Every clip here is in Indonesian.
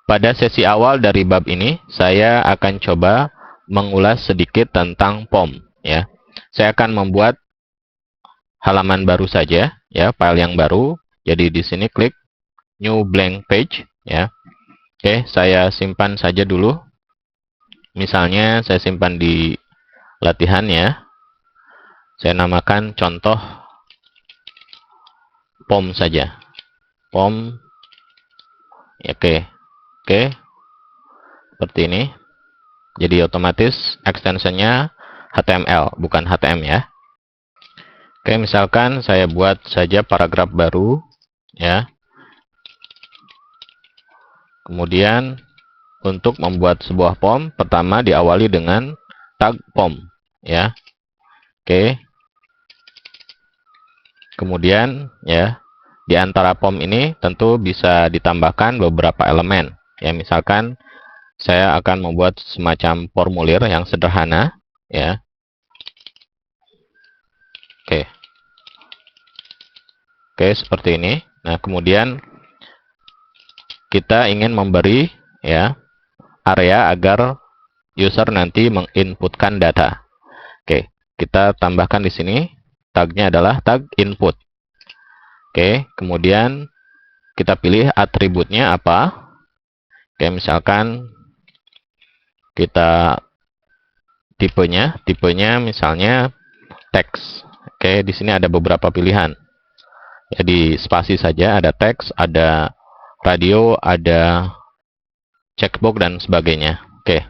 pada sesi awal dari bab ini, saya akan coba mengulas sedikit tentang POM. Ya, saya akan membuat halaman baru saja, ya, file yang baru. Jadi di sini klik New Blank Page, ya. Oke, saya simpan saja dulu. Misalnya saya simpan di latihan, ya. Saya namakan contoh POM saja. POM. Oke. Oke. Seperti ini. Jadi otomatis extensionnya HTML, bukan HTML, ya. Oke, misalkan saya buat saja paragraf baru, ya. Kemudian untuk membuat sebuah POM, pertama diawali dengan tag POM, ya. Oke. Kemudian, ya, di antara POM ini tentu bisa ditambahkan beberapa elemen. Ya, misalkan saya akan membuat semacam formulir yang sederhana, ya. Oke. Oke, seperti ini. Nah, kemudian kita ingin memberi, ya, area agar user nanti menginputkan data. Oke, kita tambahkan di sini tagnya adalah tag input. Oke, kemudian kita pilih atributnya apa. Oke, misalkan kita tipenya misalnya teks. Oke, di sini ada beberapa pilihan. Jadi spasi saja, ada teks, ada radio, ada checkbox dan sebagainya. Oke.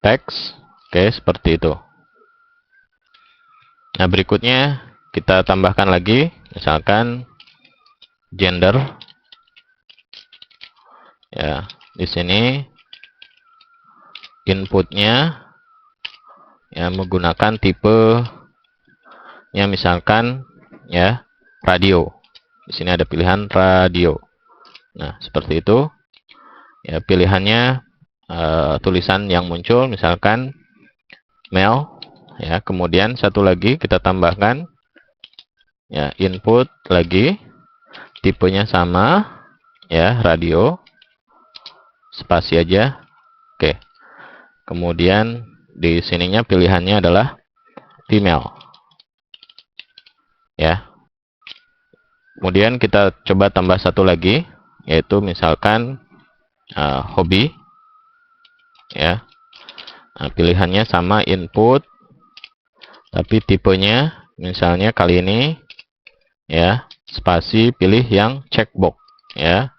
Teks. Oke, seperti itu. Nah, berikutnya kita tambahkan lagi, misalkan gender. Ya, di sini inputnya, ya, menggunakan tipe, ya, misalkan, ya, radio. Di sini ada pilihan radio. Nah, seperti itu. Ya, pilihannya tulisan yang muncul, misalkan mail. Ya, kemudian satu lagi kita tambahkan, ya, input lagi, tipenya sama, ya, radio, spasi aja. Oke. Kemudian di sininya pilihannya adalah female, ya. Kemudian kita coba tambah satu lagi, yaitu misalkan hobi, ya. Nah, pilihannya sama, input, tapi tipenya misalnya kali ini, ya, spasi, pilih yang checkbox, ya.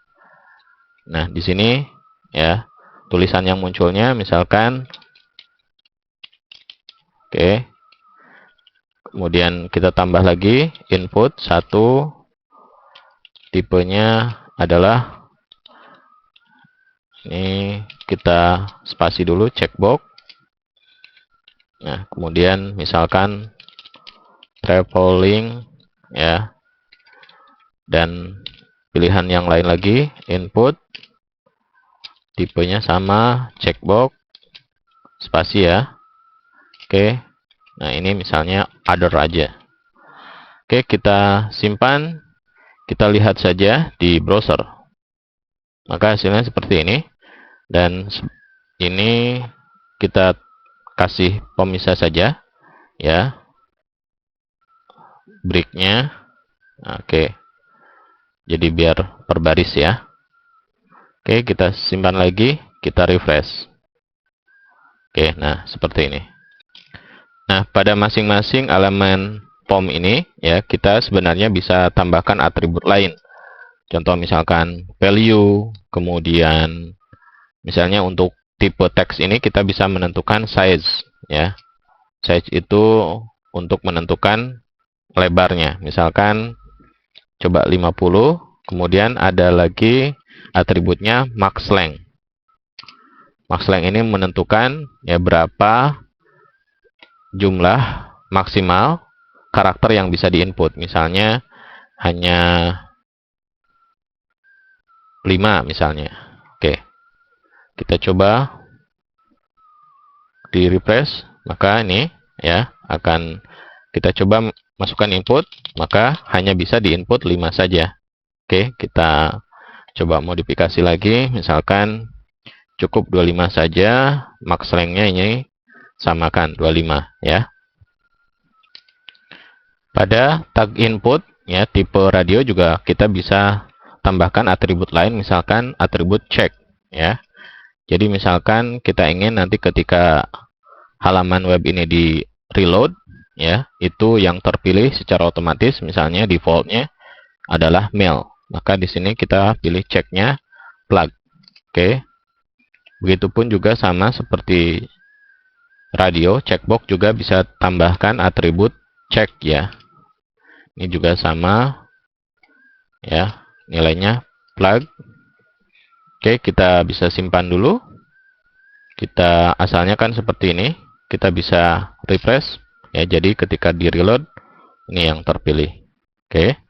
Nah, di sini, ya, tulisan yang munculnya misalkan, oke. Kemudian kita tambah lagi input satu, tipenya adalah ini, kita spasi dulu checkbox. Nah, kemudian misalkan traveling, ya, dan pilihan yang lain lagi, input, tipenya sama, checkbox, spasi, ya. Oke. Nah, ini misalnya other aja. Oke, kita simpan, kita lihat saja di browser. Maka hasilnya seperti ini. Dan ini kita kasih pemisah saja, ya, breaknya. Oke, jadi biar per baris, ya. Oke, kita simpan lagi, kita refresh. Oke, nah seperti ini. Nah, pada masing-masing elemen POM ini, ya, kita sebenarnya bisa tambahkan atribut lain. Contoh misalkan value, kemudian misalnya untuk tipe teks ini kita bisa menentukan size, ya. Size itu untuk menentukan lebarnya. Misalkan coba 50, kemudian ada lagi atributnya max length. Max length ini menentukan, ya, berapa jumlah maksimal karakter yang bisa diinput. Misalnya hanya 5 misalnya. Oke. Kita coba di refresh, maka ini, ya, akan kita coba masukkan input, maka hanya bisa diinput 5 saja. Oke, kita Coba modifikasi lagi, misalkan cukup 25 saja, max length-nya ini samakan 25 ya. Pada tag input ya tipe radio juga kita bisa tambahkan atribut lain, misalkan atribut check ya. Jadi misalkan kita ingin nanti ketika halaman web ini di reload ya, itu yang terpilih secara otomatis misalnya defaultnya adalah mail. Maka di sini kita pilih checknya plug. Oke. Begitupun juga sama seperti radio, checkbox juga bisa tambahkan atribut check ya. Ini juga sama ya, nilainya plug. Oke, kita bisa simpan dulu. Kita asalnya kan seperti ini. Kita bisa refresh ya, jadi ketika di reload ini yang terpilih. Oke.